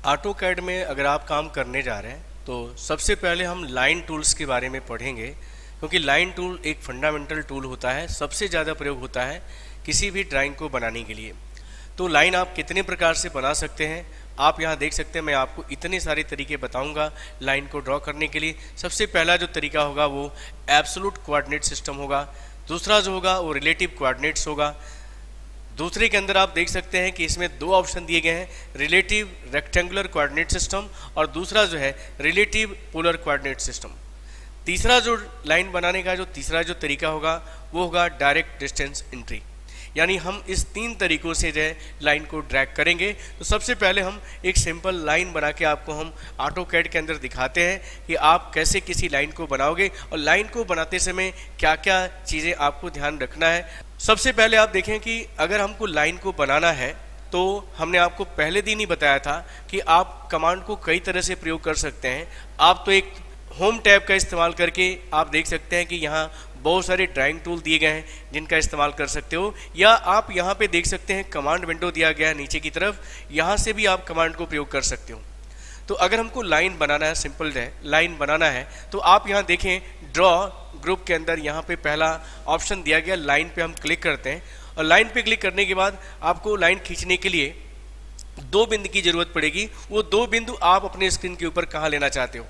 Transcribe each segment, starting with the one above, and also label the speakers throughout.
Speaker 1: AutoCAD में अगर आप काम करने जा रहे हैं तो सबसे पहले हम लाइन टूल्स के बारे में पढ़ेंगे, क्योंकि लाइन टूल एक फंडामेंटल टूल होता है, सबसे ज़्यादा प्रयोग होता है किसी भी ड्राइंग को बनाने के लिए। तो लाइन आप कितने प्रकार से बना सकते हैं आप यहाँ देख सकते हैं। मैं आपको इतने सारे तरीके बताऊंगा लाइन को ड्रॉ करने के लिए। सबसे पहला जो तरीका होगा वो एब्सोल्यूट कोऑर्डिनेट सिस्टम होगा, दूसरा जो होगा वो रिलेटिव कोऑर्डिनेट्स होगा। दूसरे के अंदर आप देख सकते हैं कि इसमें दो ऑप्शन दिए गए हैं, रिलेटिव रेक्टेंगुलर कोऑर्डिनेट सिस्टम और दूसरा जो है रिलेटिव पोलर कोऑर्डिनेट सिस्टम। तीसरा जो लाइन बनाने का जो तीसरा जो तरीका होगा वो होगा डायरेक्ट डिस्टेंस एंट्री, यानी हम इस तीन तरीकों से जो है लाइन को ड्रैग करेंगे। तो सबसे पहले हम एक सिंपल लाइन बना के आपको हम ऑटोकैड के अंदर दिखाते हैं कि आप कैसे किसी लाइन को बनाओगे और लाइन को बनाते समय क्या क्या चीज़ें आपको ध्यान रखना है। सबसे पहले आप देखें कि अगर हमको लाइन को बनाना है तो हमने आपको पहले दिन ही बताया था कि आप कमांड को कई तरह से प्रयोग कर सकते हैं। आप तो एक होम टैब का इस्तेमाल करके आप देख सकते हैं कि यहाँ बहुत सारे ड्राइंग टूल दिए गए हैं जिनका इस्तेमाल कर सकते हो, या आप यहाँ पे देख सकते हैं कमांड विंडो दिया गया है नीचे की तरफ, यहाँ से भी आप कमांड को प्रयोग कर सकते हो। तो अगर हमको लाइन बनाना है, सिंपल है लाइन बनाना है, तो आप यहाँ देखें ड्रॉ ग्रुप के अंदर यहाँ पे पहला ऑप्शन दिया गया लाइन पे हम क्लिक करते हैं और लाइन पे क्लिक करने के बाद आपको लाइन खींचने के लिए दो बिंदु की जरूरत पड़ेगी। वो दो बिंदु आप अपने स्क्रीन के ऊपर कहाँ लेना चाहते हो,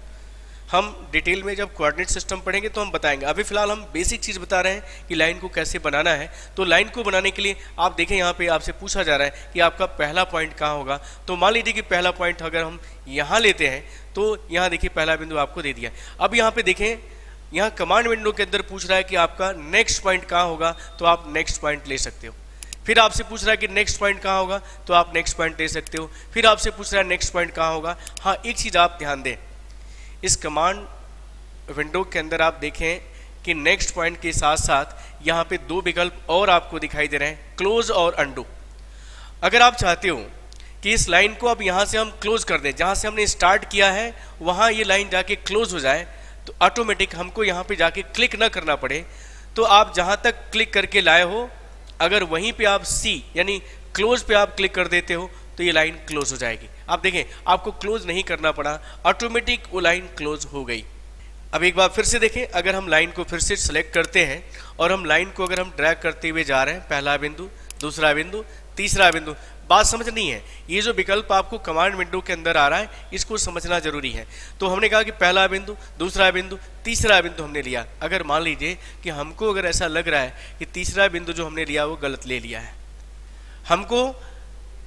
Speaker 1: हम डिटेल में जब कोऑर्डिनेट सिस्टम पढ़ेंगे तो हम बताएंगे। अभी फिलहाल हम बेसिक चीज़ बता रहे हैं कि लाइन को कैसे बनाना है। तो लाइन को बनाने के लिए आप देखें यहाँ पे आपसे पूछा जा रहा है कि आपका पहला पॉइंट कहाँ होगा। तो मान लीजिए कि पहला पॉइंट अगर हम यहाँ लेते हैं तो यहाँ देखिए पहला बिंदु आपको दे दिया। अब यहाँ पे देखें यहाँ कमांड विंडो के अंदर पूछ रहा है कि आपका नेक्स्ट पॉइंट कहाँ होगा, तो आप नेक्स्ट पॉइंट ले सकते हो। फिर आपसे पूछ रहा है कि नेक्स्ट पॉइंट कहाँ होगा, तो आप नेक्स्ट पॉइंट ले सकते हो। फिर आपसे पूछ रहा है नेक्स्ट पॉइंट कहाँ होगा। हाँ, एक चीज़ आप ध्यान दें, इस कमांड विंडो के अंदर आप देखें कि नेक्स्ट पॉइंट के साथ साथ यहाँ पे दो विकल्प और आपको दिखाई दे रहे हैं, क्लोज और अंडू। अगर आप चाहते हो कि इस लाइन को अब यहाँ से हम क्लोज कर दें, जहाँ से हमने स्टार्ट किया है वहाँ ये लाइन जाके क्लोज हो जाए, तो ऑटोमेटिक हमको यहाँ पे जाके क्लिक ना करना पड़े, तो आप जहाँ तक क्लिक करके लाए हो अगर वहीं पे आप सी यानी क्लोज पे आप क्लिक कर देते हो तो ये लाइन क्लोज हो जाएगी। आप देखें आपको क्लोज नहीं करना पड़ा, ऑटोमेटिक वो लाइन क्लोज हो गई। अब एक बार फिर से देखें, अगर हम लाइन को फिर से सिलेक्ट करते हैं और हम लाइन को अगर हम ड्रैग करते हुए जा रहे हैं, पहला बिंदु, दूसरा बिंदु, तीसरा बिंदु, बात समझनी है। ये जो विकल्प आपको कमांड विंडो के अंदर आ रहा है इसको समझना जरूरी है। तो हमने कहा कि पहला बिंदु, दूसरा बिंदु, तीसरा बिंदु हमने लिया। अगर मान लीजिए कि हमको अगर ऐसा लग रहा है कि तीसरा बिंदु जो हमने लिया वो गलत ले लिया है, हमको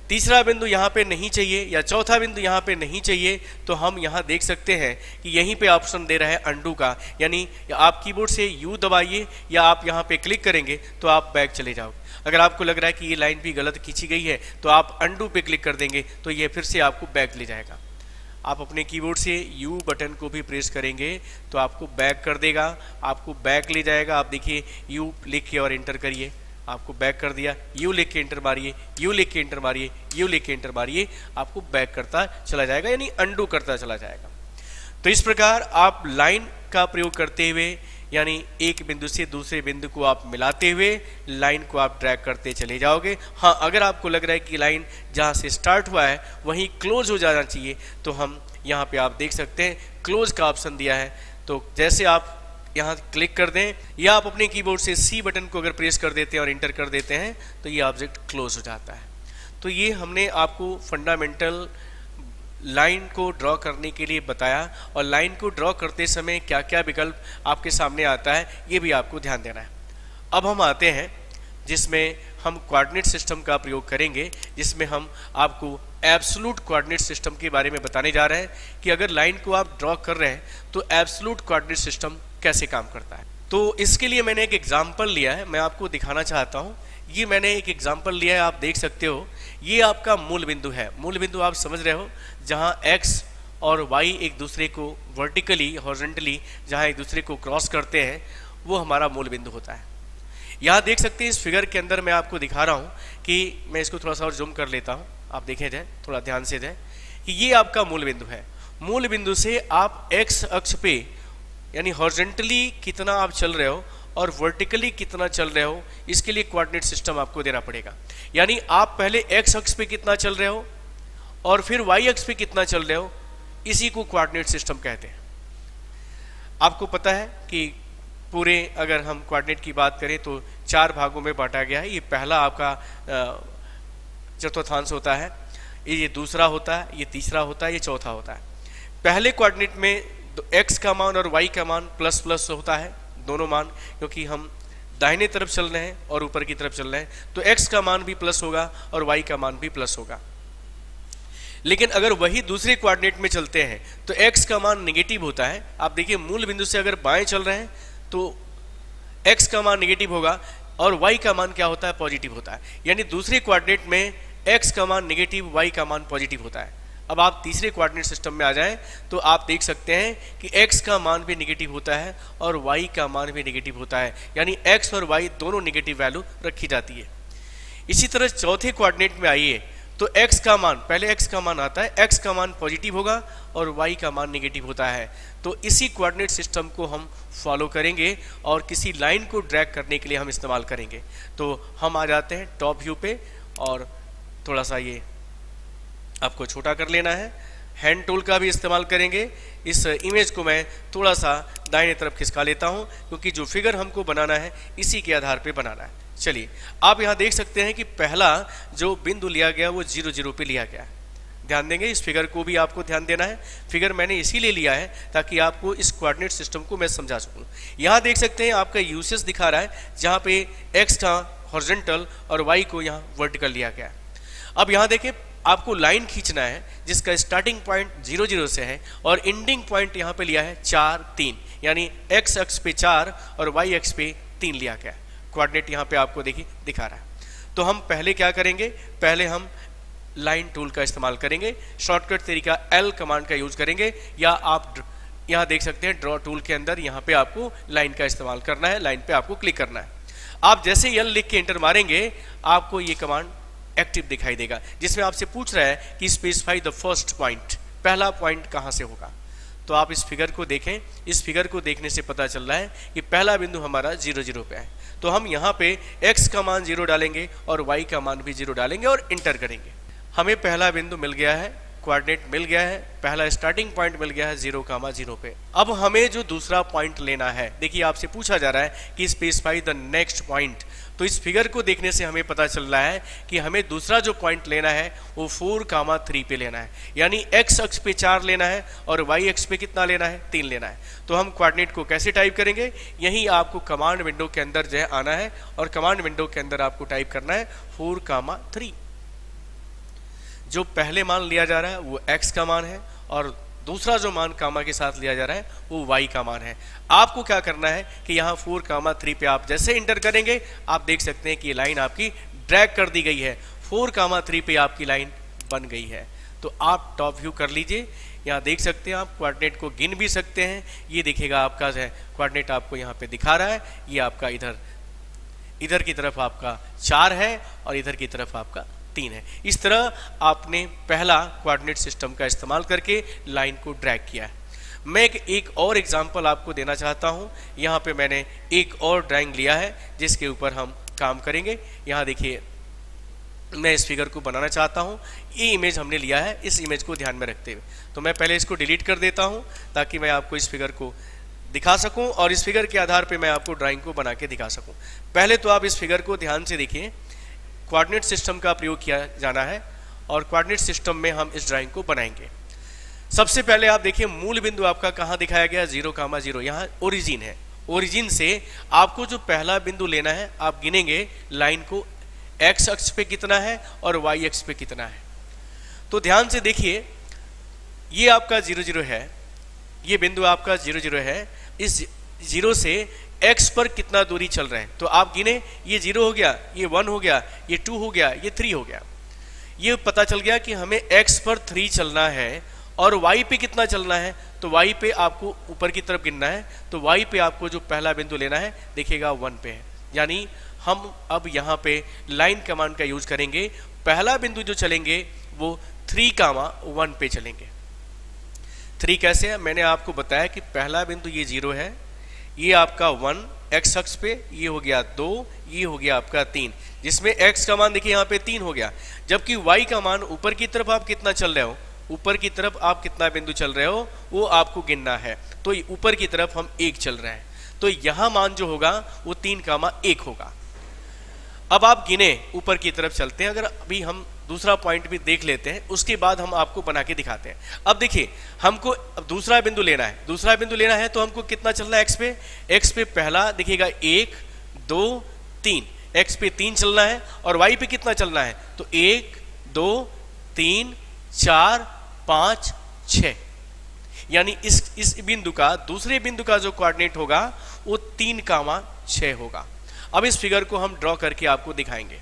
Speaker 1: तीसरा बिंदु यहाँ पे नहीं चाहिए या चौथा बिंदु यहाँ पे नहीं चाहिए, तो हम यहाँ देख सकते हैं कि यहीं पे ऑप्शन दे रहा है अंडू का, यानी आप कीबोर्ड से यू दबाइए या आप यहाँ पे क्लिक करेंगे तो आप बैक चले जाओगे। अगर आपको लग रहा है कि ये लाइन भी गलत खींची गई है तो आप अंडू पे क्लिक कर देंगे तो ये फिर से आपको बैक ले जाएगा। आप अपने कीबोर्ड से यू बटन को भी प्रेस करेंगे तो आपको बैक कर देगा, आपको बैक ले जाएगा। आप देखिए यू लिख के और एंटर करिए, आपको बैक कर दिया। यू लिख के एंटर मारिए, यू लिख के एंटर मारिए, यू लिख के एंटर मारिए, आपको बैक करता चला जाएगा, यानी अंडू करता चला जाएगा। तो इस प्रकार आप लाइन का प्रयोग करते हुए यानी एक बिंदु से दूसरे बिंदु को आप मिलाते हुए लाइन को आप ड्रैग करते चले जाओगे। हाँ, अगर आपको लग रहा है कि लाइन जहाँ से स्टार्ट हुआ है वहीं क्लोज हो जाना चाहिए, तो हम यहाँ पे आप देख सकते हैं क्लोज का ऑप्शन दिया है। तो जैसे आप यहाँ क्लिक कर दें या आप अपने कीबोर्ड से सी बटन को अगर प्रेस कर देते हैं और इंटर कर देते हैं तो ये ऑब्जेक्ट क्लोज हो जाता है। तो ये हमने आपको फंडामेंटल लाइन को ड्रॉ करने के लिए बताया, और लाइन को ड्रॉ करते समय क्या क्या विकल्प आपके सामने आता है ये भी आपको ध्यान देना है। अब हम आते हैं जिसमें हम कोऑर्डिनेट सिस्टम का प्रयोग करेंगे, जिसमें हम आपको एब्सोल्यूट कोऑर्डिनेट सिस्टम के बारे में बताने जा रहे हैं कि अगर लाइन को आप ड्रॉ कर रहे हैं तो एब्सोल्यूट कोऑर्डिनेट सिस्टम कैसे काम करता है। तो इसके लिए मैंने एक एग्जाम्पल लिया है, मैं आपको दिखाना चाहता हूँ। ये मैंने एक एग्जाम्पल लिया है, आप देख सकते हो। ये आपका मूल बिंदु है। मूल बिंदु आप समझ रहे हो, जहाँ x और y एक दूसरे को वर्टिकली हॉरिजॉन्टली जहाँ एक दूसरे को क्रॉस करते हैं वो हमारा मूल बिंदु होता है। यहाँ देख सकते हैं इस फिगर के अंदर मैं आपको दिखा रहा हूँ कि मैं इसको थोड़ा सा और जूम कर लेता हूँ, आप देखें जाए थोड़ा ध्यान से जाए कि ये आपका मूल बिंदु है। मूल बिंदु से आप x अक्ष पे यानी हॉरिजॉन्टली कितना आप चल रहे हो और वर्टिकली कितना चल रहे हो, इसके लिए कोऑर्डिनेट सिस्टम आपको देना पड़ेगा। यानी आप पहले x अक्ष पे कितना चल रहे हो और फिर वाई एक्स पे कितना चल रहे हो, इसी को कोऑर्डिनेट सिस्टम कहते हैं। आपको पता है कि पूरे अगर हम कोऑर्डिनेट की बात करें तो 4 भागों में बांटा गया है। ये पहला आपका चतुर्थांश होता है, ये दूसरा होता है, ये तीसरा होता है, ये चौथा होता है। पहले कोऑर्डिनेट में एक्स का मान और वाई का मान प्लस प्लस होता है, दोनों मान, क्योंकि हम दाहिने तरफ चल रहे हैं और ऊपर की तरफ चल रहे हैं, तो एक्स का मान भी प्लस होगा और वाई का मान भी प्लस होगा। लेकिन अगर वही दूसरे कोऑर्डिनेट में चलते हैं तो एक्स का मान नेगेटिव होता है। आप देखिए मूल बिंदु से अगर बाएं चल रहे हैं तो एक्स का मान नेगेटिव होगा और वाई का मान क्या होता है, पॉजिटिव होता है। यानी दूसरे कोऑर्डिनेट में एक्स का मान नेगेटिव, वाई का मान पॉजिटिव होता है। अब आप तीसरे कोऑर्डिनेट सिस्टम में आ जाएं तो आप देख सकते हैं कि x का मान भी नेगेटिव होता है और y का मान भी नेगेटिव होता है, यानी x और y दोनों नेगेटिव वैल्यू रखी जाती है। इसी तरह चौथे कोऑर्डिनेट में आइए तो x का मान, पहले x का मान आता है, x का मान पॉजिटिव होगा और y का मान नेगेटिव होता है। तो इसी कोऑर्डिनेट सिस्टम को हम फॉलो करेंगे और किसी लाइन को ड्रैग करने के लिए हम इस्तेमाल करेंगे। तो हम आ जाते हैं टॉप व्यू पे और थोड़ा सा ये आपको छोटा कर लेना है। हैंड टूल का भी इस्तेमाल करेंगे। इस इमेज को मैं थोड़ा सा दाहिने तरफ खिसका लेता हूं क्योंकि जो फिगर हमको बनाना है इसी के आधार पे बनाना है। चलिए आप यहां देख सकते हैं कि पहला जो बिंदु लिया गया वो 0 0 पे लिया गया है। ध्यान देंगे, इस फिगर को भी आपको ध्यान देना है। फिगर मैंने इसीलिए लिया है ताकि आपको इस कोऑर्डिनेट सिस्टम को मैं समझा सकूं। यहाँ देख सकते हैं आपका यूसेस दिखा रहा है जहाँ पे एक्स का हॉरिजॉन्टल और वाई को यहाँ वर्टिकल लिया गया है। अब यहाँ देखें, आपको लाइन खींचना है जिसका स्टार्टिंग पॉइंट 0 0 से है और एंडिंग पॉइंट यहाँ पे लिया है 4 3, यानी एक्स अक्ष पे 4 और वाई अक्ष पे 3 लिया गया। कोऑर्डिनेट यहाँ पे आपको देखिए दिखा रहा है। तो हम पहले क्या करेंगे, पहले हम लाइन टूल का इस्तेमाल करेंगे। शॉर्टकट तरीका L कमांड का यूज करेंगे, या आप यहाँ देख सकते हैं ड्रॉ टूल के अंदर यहाँ पे आपको लाइन का इस्तेमाल करना है। लाइन पे आपको क्लिक करना है। आप जैसे L लिख के एंटर मारेंगे आपको ये कमांड एक्टिव दिखाई देगा जिसमें आपसे पूछ रहा है कि स्पेसिफाई द फर्स्ट पॉइंट, पहला पॉइंट कहाँ से होगा। तो आप इस फिगर को देखें। इस फिगर को देखने से पता चल रहा है कि पहला बिंदु हमारा 0 0 पे है। तो हम यहाँ पे x का मान 0 डालेंगे और y का मान भी 0 डालेंगे और इंटर करेंगे। हमें पहला बिंदु मिल गया है, कोऑर्डिनेट मिल गया है, पहला स्टार्टिंग पॉइंट मिल गया है 0,0 पे। अब हमें जो दूसरा पॉइंट लेना है, देखिए आपसे पूछा जा रहा है कि स्पेसिफाई द नेक्स्ट पॉइंट। तो इस फिगर को देखने से हमें पता चल रहा है कि हमें दूसरा जो पॉइंट लेना है वो 4,3 पे लेना है, यानी x अक्ष पे 4 लेना है और y अक्ष पे कितना लेना है, 3 लेना है। तो हम कोऑर्डिनेट को कैसे टाइप करेंगे, यही आपको कमांड विंडो के अंदर जो है आना है और कमांड विंडो के अंदर आपको टाइप करना है 4,3। जो पहले मान लिया जा रहा है वो x का मान है और दूसरा जो मान कामा के साथ लिया जा रहा है वो y का मान है। आपको क्या करना है कि यहाँ 4,3 पे आप जैसे इंटर करेंगे आप देख सकते हैं कि ये लाइन आपकी ड्रैग कर दी गई है। 4,3 पे आपकी लाइन बन गई है। तो आप टॉप व्यू कर लीजिए। यहाँ देख सकते हैं आप कोऑर्डिनेट को गिन भी सकते हैं। ये दिखेगा आपका जो है कोऑर्डिनेट आपको यहाँ पे दिखा रहा है। ये आपका इधर की तरफ आपका 4 है और इधर की तरफ आपका 3 है। इस तरह आपने पहला कोऑर्डिनेट सिस्टम का इस्तेमाल करके लाइन को ड्रैग किया है। मैं एक और एग्जांपल आपको देना चाहता हूं। यहाँ पे मैंने एक और ड्राइंग लिया है जिसके ऊपर हम काम करेंगे। यहाँ देखिए मैं इस फिगर को बनाना चाहता हूँ। ये इमेज हमने लिया है, इस इमेज को ध्यान में रखते हुए। तो मैं पहले इसको डिलीट कर देता हूँ ताकि मैं आपको इस फिगर को दिखा सकूँ और इस फिगर के आधार पर मैं आपको ड्राइंग को बना के दिखा सकूँ। पहले तो आप इस फिगर को ध्यान से देखिए। कोऑर्डिनेट सिस्टम का प्रयोग किया जाना है और कोऑर्डिनेट सिस्टम में हम इस ड्राइंग को बनाएंगे। सबसे पहले आप देखिए मूल बिंदु आपका कहाँ दिखाया गया, 0,0। यहाँ ओरिजिन है। ओरिजिन से आपको जो पहला बिंदु लेना है आप गिनेंगे लाइन को, x अक्ष पे कितना है और y अक्ष पे कितना है। तो ध्यान से देखिए, ये आपका 0 0 है, ये बिंदु आपका 0 0 है। इस 0 से x पर कितना दूरी चल रहे हैं तो आप गिने, ये 0 हो गया, ये 1 हो गया, ये 2 हो गया, ये 3 हो गया। ये पता चल गया कि हमें x पर 3 चलना है और y पे कितना चलना है, तो y पे आपको ऊपर की तरफ गिनना है। तो y पे आपको जो पहला बिंदु लेना है देखिएगा 1 पे है। यानी हम अब यहाँ पे लाइन कमांड का यूज करेंगे। पहला बिंदु जो चलेंगे वो 3,1 पे चलेंगे। 3 कैसे है, मैंने आपको बताया कि पहला बिंदु ये 0 है, ये आपका 1 एक्स अक्ष पे, ये हो गया 2, ये हो गया आपका 3, जिसमें एक्स का मान देखिए यहाँ पे 3 हो गया, जबकि वाई का मान ऊपर की तरफ आप कितना चल रहे हो, ऊपर की तरफ आप कितना बिंदु चल रहे हो वो आपको गिनना है। तो ऊपर की तरफ हम 1 चल रहे हैं, तो यहाँ मान जो होगा वो 3,1 होगा। अब आप गिने ऊपर की तरफ चलते हैं, अगर अभी हम दूसरा पॉइंट भी देख लेते हैं, उसके बाद हम आपको बना के दिखाते हैं। अब देखिए हमको अब दूसरा बिंदु लेना है, दूसरा बिंदु लेना है तो हमको कितना चलना है एक्स पे पहला देखिएगा 1 2 3, एक्स पे 3 चलना है, और वाई पे कितना चलना है तो 1 2 3 4 5 6, यानी इस बिंदु का दूसरे बिंदु का जो कोऑर्डिनेट होगा वो 3,6 होगा। अब इस फिगर को हम ड्रॉ करके आपको दिखाएंगे।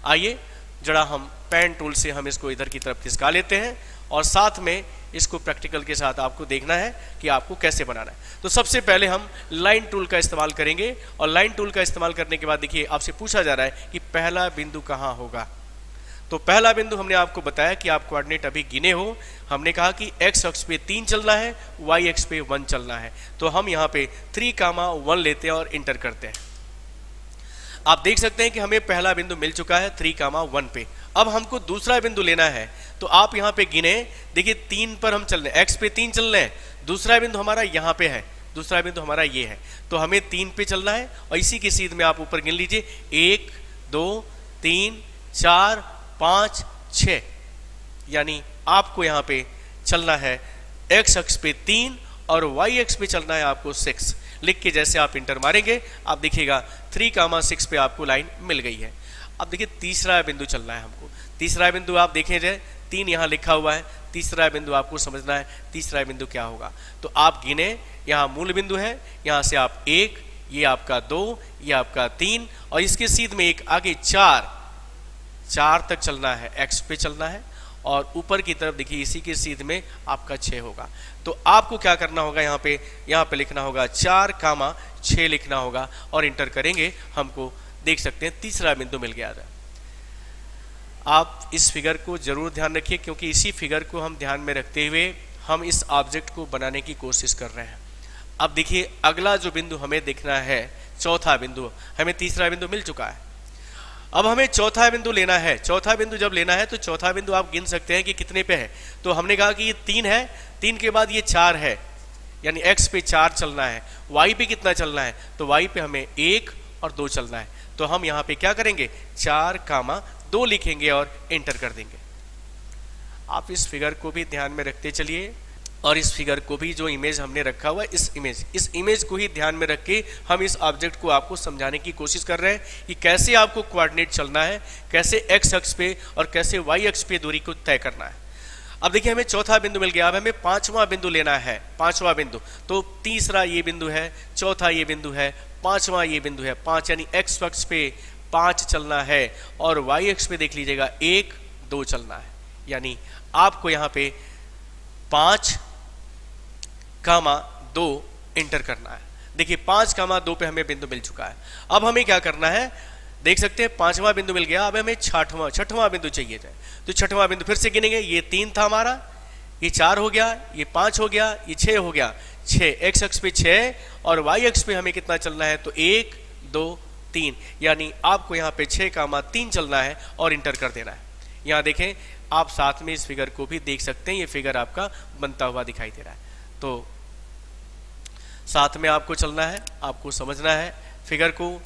Speaker 1: आइए जरा हम पेन टूल से हम इसको इधर की तरफ खिसका लेते हैं, और साथ में इसको प्रैक्टिकल के साथ आपको देखना है कि आपको कैसे बनाना है। तो सबसे पहले हम लाइन टूल का इस्तेमाल करेंगे, और लाइन टूल का इस्तेमाल करने के बाद देखिए आपसे पूछा जा रहा है कि पहला बिंदु कहाँ होगा। तो पहला बिंदु हमने आपको बताया कि आप कोऑर्डिनेट अभी गिने हो, हमने कहा कि एक्स अक्ष पे 3 चलना है, वाई अक्ष पे 1 चलना है। तो हम यहाँ पे 3,1 लेते हैं और इंटर करते हैं। आप देख सकते हैं कि हमें पहला बिंदु मिल चुका है 3,1 पे। अब हमको दूसरा बिंदु लेना है, तो आप यहाँ पे गिने, देखिए 3 पर हम चल रहे हैं, एक्स पे 3 चल रहे हैं, दूसरा बिंदु हमारा यहाँ पे है, दूसरा बिंदु हमारा ये है, तो हमें 3 पे चलना है, और इसी की सीध में आप ऊपर गिन लीजिए 1 2 3 4 5 6, यानी आपको यहाँ पे चलना है एक्स अक्ष पे 3 और वाई अक्ष पे चलना है आपको 6। लिख के जैसे आप इंटर मारेंगे आप देखिएगा 3,6 पे आपको लाइन मिल गई है। अब देखिए तीसरा बिंदु चलना है हमको, तीसरा बिंदु आप देखें जाए 3 यहाँ लिखा हुआ है, तीसरा बिंदु आपको समझना है तीसरा बिंदु क्या होगा। तो आप गिने, यहाँ मूल बिंदु है, यहाँ से आप 1, ये आपका 2, ये आपका 3, और इसके सीध में एक आगे 4 तक चलना है, एक्स पे चलना है, और ऊपर की तरफ देखिए इसी के सीध में आपका 6 होगा। तो आपको क्या करना होगा, यहाँ पे लिखना होगा 4,6 लिखना होगा, और इंटर करेंगे, हमको देख सकते हैं तीसरा बिंदु मिल गया था। आप इस फिगर को जरूर ध्यान रखिए, क्योंकि इसी फिगर को हम ध्यान में रखते हुए हम इस ऑब्जेक्ट को बनाने की कोशिश कर रहे हैं। अब देखिए अगला जो बिंदु हमें देखना है, चौथा बिंदु, हमें तीसरा बिंदु मिल चुका है, अब हमें चौथा बिंदु लेना है। चौथा बिंदु जब लेना है तो चौथा बिंदु आप गिन सकते हैं कि कितने पे है। तो हमने कहा कि ये 3 है, 3 के बाद ये 4 है, यानी एक्स पे 4 चलना है, वाई पे कितना चलना है तो वाई पे हमें 1 और 2 चलना है। तो हम यहाँ पे क्या करेंगे 4,2 लिखेंगे और एंटर कर देंगे। आप इस फिगर को भी ध्यान में रखते चलिए, और इस फिगर को भी जो इमेज हमने रखा हुआ है, इस इमेज को ही ध्यान में रख के हम इस ऑब्जेक्ट को आपको समझाने की कोशिश कर रहे हैं कि कैसे आपको कोऑर्डिनेट चलना है, कैसे एक्स अक्ष पे और कैसे वाई अक्ष पे दूरी को तय करना है। अब देखिए हमें चौथा बिंदु मिल गया, अब हमें 5वां बिंदु लेना है, 5वां बिंदु। तो तीसरा ये बिंदु है, चौथा ये बिंदु है, 5वां ये बिंदु है, 5, यानी एक्स अक्ष पे 5 चलना है, और वाई अक्ष पे देख लीजिएगा 1 2 चलना है, यानी आपको यहाँ पे 5,2 इंटर करना है। देखिए 5,2 पे हमें बिंदु मिल चुका है। अब हमें क्या करना है, देख सकते हैं 5वां बिंदु मिल गया, अब हमें छठवां बिंदु चाहिए था। तो छठवां बिंदु फिर से गिनेंगे, ये 3 था हमारा, ये 4 हो गया, ये 5 हो गया, ये 6 हो गया, 6 एक्स अक्ष पे 6 और वाई अक्ष पे हमें कितना चलना है तो 1 2 3, यानी आपको यहाँ पे 6,3 चलना है और इंटर कर देना है। यहाँ देखें आप साथ में इस फिगर को भी देख सकते हैं, ये फिगर आपका बनता हुआ दिखाई दे रहा है। तो साथ में आपको चलना है, आपको समझना है फिगर को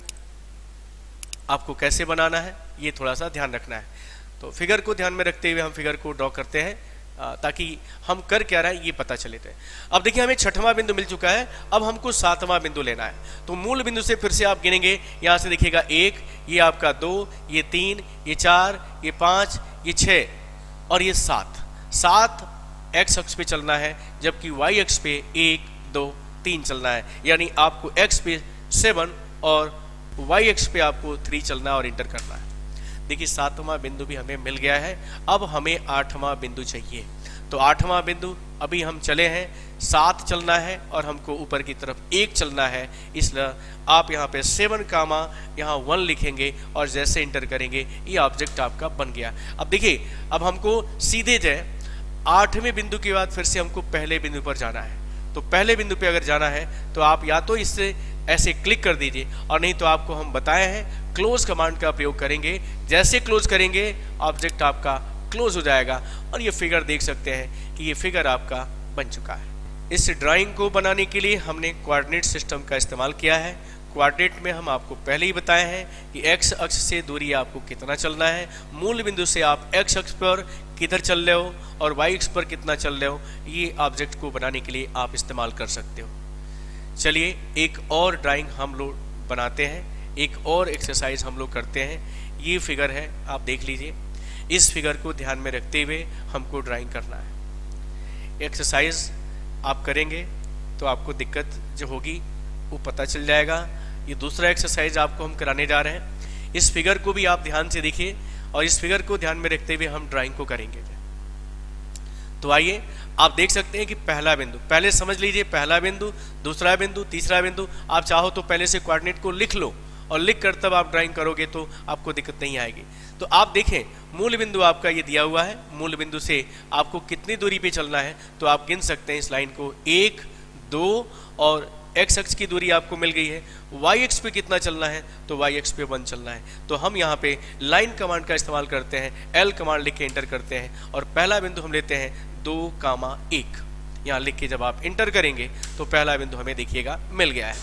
Speaker 1: आपको कैसे बनाना है, ये थोड़ा सा ध्यान रखना है। तो फिगर को ध्यान में रखते हुए हम फिगर को ड्रॉ करते हैं, ताकि हम कर क्या रहे हैं ये पता चले थे। अब देखिए हमें छठवां बिंदु मिल चुका है, अब हमको 7वां बिंदु लेना है। तो मूल बिंदु से फिर से आप गिनेंगे, यहाँ से देखिएगा 1, ये आपका 2, ये 3, ये 4, ये 5, ये 6 और ये 7 एक्स अक्ष पे चलना है, जबकि वाई अक्ष पे 1 2 3 चलना है, यानी आपको एक्स पे 7 और वाई अक्ष पे आपको 3 चलना है और इंटर करना है। देखिए 7वां बिंदु भी हमें मिल गया है, अब हमें 8वां बिंदु चाहिए। तो 8वां बिंदु अभी हम चले हैं, 7 चलना है और हमको ऊपर की तरफ 1 चलना है, इसलिए आप यहाँ पे 7 यहाँ 1 लिखेंगे और जैसे इंटर करेंगे ये ऑब्जेक्ट आपका बन गया। अब देखिए अब हमको सीधे जाए 8वें बिंदु के बाद फिर से हमको पहले बिंदु पर जाना है। तो पहले बिंदु पे अगर जाना है तो आप या तो इससे ऐसे क्लिक कर दीजिए, और नहीं तो आपको हम बताए हैं क्लोज कमांड का प्रयोग करेंगे। जैसे क्लोज करेंगे ऑब्जेक्ट आपका क्लोज हो जाएगा, और ये फिगर देख सकते हैं कि ये फिगर आपका बन चुका है। इस ड्राइंग को बनाने के लिए हमने कोऑर्डिनेट सिस्टम का इस्तेमाल किया है। कोऑर्डिनेट में हम आपको पहले ही बताए हैं कि एक्स अक्ष से दूरी आपको कितना चलना है, मूल बिंदु से आप एक्स अक्ष पर किधर चल रहे हो और वाई अक्ष पर कितना चल रहे हो, ये ऑब्जेक्ट को बनाने के लिए आप इस्तेमाल कर सकते हो। चलिए एक और ड्राइंग हम लोग बनाते हैं, एक और एक्सरसाइज हम लोग करते हैं। ये फिगर है, आप देख लीजिए। इस फिगर को ध्यान में रखते हुए हमको ड्राइंग करना है। एक्सरसाइज आप करेंगे तो आपको दिक्कत जो होगी वो पता चल जाएगा। ये दूसरा एक्सरसाइज आपको हम कराने जा रहे हैं। इस फिगर को भी आप ध्यान से देखिए, और इस फिगर को ध्यान में रखते हुए हम ड्राइंग को करेंगे। तो आइए, आप देख सकते हैं कि पहला बिंदु, पहले समझ लीजिए, पहला बिंदु, दूसरा बिंदु, तीसरा बिंदु। आप चाहो तो पहले से कोऑर्डिनेट को लिख लो, और लिख कर तब आप ड्राइंग करोगे तो आपको दिक्कत नहीं आएगी। तो आप देखें, मूल बिंदु आपका ये दिया हुआ है। मूल बिंदु से आपको कितनी दूरी पे चलना है, तो आप गिन सकते हैं इस लाइन को, 1, 2, और एक्स अक्ष की दूरी आपको मिल गई है। वाई अक्ष पे कितना चलना है, तो वाई अक्ष पे 1 चलना है। तो हम यहाँ पे लाइन कमांड का इस्तेमाल करते हैं, एल कमांड लिख के एंटर करते हैं, और पहला बिंदु हम लेते हैं 2,1। यहाँ लिख के जब आप एंटर करेंगे तो पहला बिंदु हमें देखिएगा मिल गया है।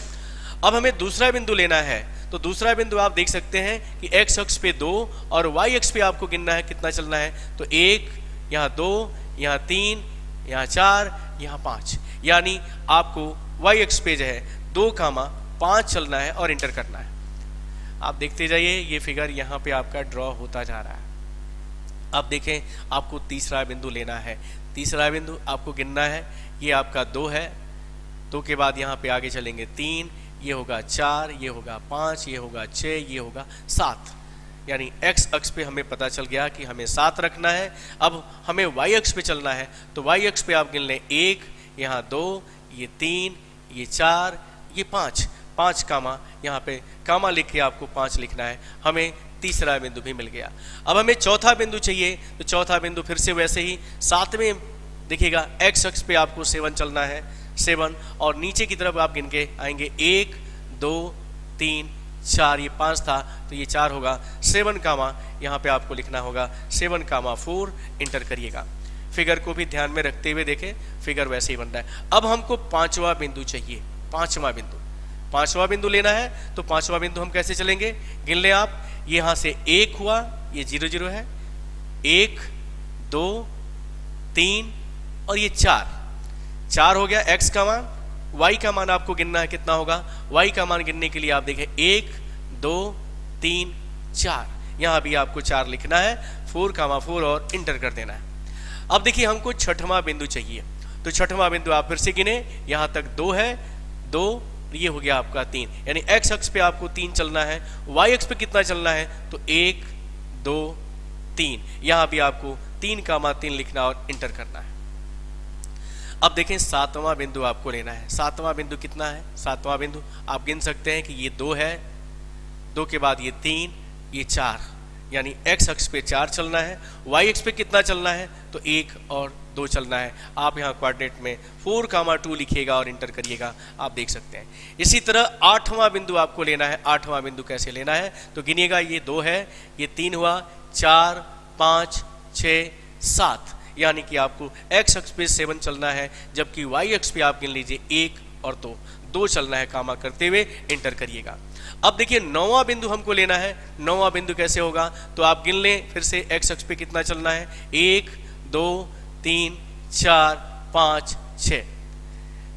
Speaker 1: अब हमें दूसरा बिंदु लेना है। तो दूसरा बिंदु आप देख सकते हैं कि एक्स अक्ष पे 2 और वाई अक्ष पे आपको गिनना है कितना चलना है। तो 1, यहाँ 2, यहाँ 3, यहाँ 4, यहाँ 5, यानी आपको वाई अक्ष पे जो है 2,5 चलना है और इंटर करना है। आप देखते जाइए, ये फिगर यहाँ पे आपका ड्रॉ होता जा रहा है। अब देखें, आपको तीसरा बिंदु लेना है। तीसरा बिंदु आपको गिनना है, ये आपका 2 है। 2 के बाद यहाँ पे आगे चलेंगे 3, ये होगा 4, ये होगा 5, ये होगा 6, ये होगा 7, यानी एक्स अक्ष पे हमें पता चल गया कि हमें 7 रखना है। अब हमें वाई अक्ष पे चलना है, तो वाई अक्ष पे आप गिन लें 1, यहाँ 2, ये 3, ये 4, ये 5 कामा, यहाँ पे कामा लिख के आपको 5 लिखना है। हमें तीसरा बिंदु भी मिल गया। अब हमें चौथा बिंदु चाहिए। तो चौथा बिंदु फिर से वैसे ही 7वें, देखिएगा एक्स अक्ष पे आपको 7 चलना है, 7, और नीचे की तरफ आप गिन के आएंगे 1, 2, 3, 4, ये 5 था तो ये 4 होगा। 7 कामा यहाँ पे आपको लिखना होगा 7,4, इंटर करिएगा। फिगर को भी ध्यान में रखते हुए देखें, फिगर वैसे ही बन रहा है। अब हमको पांचवा बिंदु चाहिए, पांचवा बिंदु लेना है। तो पांचवा बिंदु हम कैसे चलेंगे, गिन लें आप। ये यहाँ से 1 हुआ, ये 0, 0 है, 1, 2, 3 और ये 4 हो गया एक्स का मान। वाई का मान आपको गिनना है, कितना होगा। वाई का मान गिनने के लिए आप देखें 1, 2, 3, 4, यहाँ भी आपको 4 लिखना है, 4,4 और इंटर कर देना है। अब देखिए, हमको छठवां बिंदु चाहिए। तो छठवां बिंदु आप फिर से गिने, यहाँ तक 2 है, 2, ये हो गया आपका 3, यानी एक्स अक्ष पे आपको 3 चलना है। वाई अक्ष पे कितना चलना है, तो 1, 2, 3, यहाँ भी आपको 3,3 लिखना और इंटर करना है। अब देखें, सातवां बिंदु आपको लेना है। सातवां बिंदु कितना है, सातवां बिंदु आप गिन सकते हैं कि ये 2 है, 2 के बाद ये 3, ये 4, यानी एक्स अक्ष पे 4 चलना है। वाई अक्ष पे कितना चलना है, तो 1 और 2 चलना है। आप यहाँ कोऑर्डिनेट में 4,2 लिखिएगा और इंटर करिएगा, आप देख सकते हैं। इसी तरह आठवां बिंदु आपको लेना है। आठवां बिंदु कैसे लेना है, तो गिनिएगा, ये 2 है, ये 3 हुआ, 4, 5, 6, 7, यानी कि आपको एक्स अक्ष पे 7 चलना है, जबकि वाई अक्ष पे आप गिन लीजिए 1 और 2 चलना है, कामा करते हुए इंटर करिएगा। अब देखिए, नौवां बिंदु हमको लेना है। नौवां बिंदु कैसे होगा, तो आप गिन लें फिर से एक्स अक्ष पे कितना चलना है, 1, 2, 3, 4, 5, 6।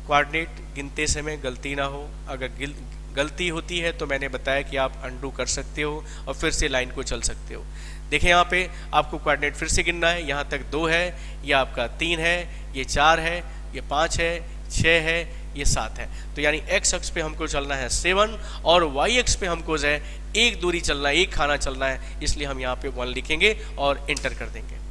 Speaker 1: कोऑर्डिनेट गिनते समय गलती ना हो, अगर गलती होती है तो मैंने बताया कि आप अंडू कर सकते हो और फिर से लाइन को चल सकते हो। देखिए, यहाँ पे आपको कोऑर्डिनेट फिर से गिनना है। यहाँ तक 2 है, ये आपका 3 है, ये 4 है, ये 5 है, 6 है, ये 7 है। तो यानी एक्स अक्ष पे हमको चलना है 7 और वाई अक्ष पे हमको जो है 1 दूरी चलना है, 1 खाना चलना है, इसलिए हम यहाँ पे 1 लिखेंगे और इंटर कर देंगे।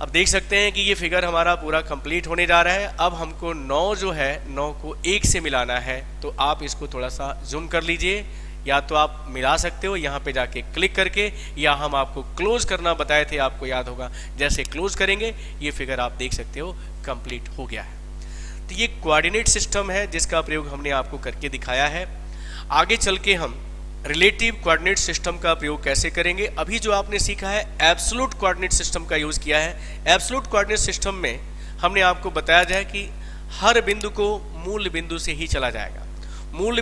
Speaker 1: अब देख सकते हैं कि ये फिगर हमारा पूरा कंप्लीट होने जा रहा है। अब हमको 9 जो है, 9 को 1 से मिलाना है। तो आप इसको थोड़ा सा जूम कर लीजिए, या तो आप मिला सकते हो यहाँ पे जाके क्लिक करके, या हम आपको क्लोज करना बताए थे, आपको याद होगा। जैसे क्लोज करेंगे ये फिगर आप देख सकते हो कंप्लीट हो गया है। तो ये कोऑर्डिनेट सिस्टम है जिसका प्रयोग हमने आपको करके दिखाया है। आगे चल के हम रिलेटिव कोऑर्डिनेट सिस्टम का प्रयोग कैसे करेंगे। अभी जो आपने सीखा है एब्सोल्यूट कोऑर्डिनेट सिस्टम का यूज़ किया है। एब्सोल्यूट कोऑर्डिनेट सिस्टम में हमने आपको बताया जाए कि हर बिंदु को मूल बिंदु से ही चला जाएगा। मूल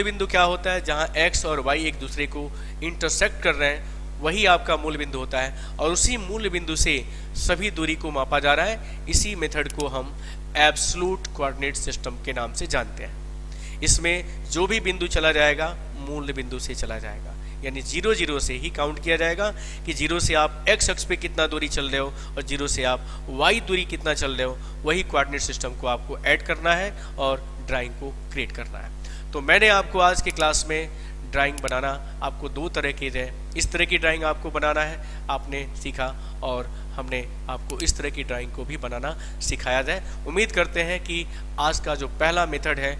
Speaker 1: बिंदु क्या होता है, जहाँ x और y एक दूसरे को इंटरसेक्ट कर रहे हैं, वही आपका मूल बिंदु होता है और उसी मूल बिंदु से सभी दूरी को मापा जा रहा है। इसी मेथड को हम एब्सोल्यूट कोऑर्डिनेट सिस्टम के नाम से जानते हैं। इसमें जो भी बिंदु चला जाएगा मूल बिंदु से चला जाएगा, यानी 0 0 से ही काउंट किया जाएगा कि 0 से आप x अक्ष पे कितना दूरी चल रहे हो और 0 से आप y दूरी कितना चल रहे हो। वही कोऑर्डिनेट सिस्टम को आपको ऐड करना है और ड्राइंग को क्रिएट करना है। तो मैंने आपको आज के क्लास में ड्राइंग बनाना आपको 2 तरह की है, इस तरह की ड्राइंग आपको बनाना है आपने सीखा, और हमने आपको इस तरह की ड्राइंग को भी बनाना सिखाया जाए। उम्मीद करते हैं कि आज का जो पहला मेथड है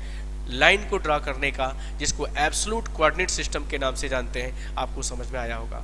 Speaker 1: लाइन को ड्रा करने का, जिसको एब्सोल्यूट कोऑर्डिनेट सिस्टम के नाम से जानते हैं, आपको समझ में आया होगा।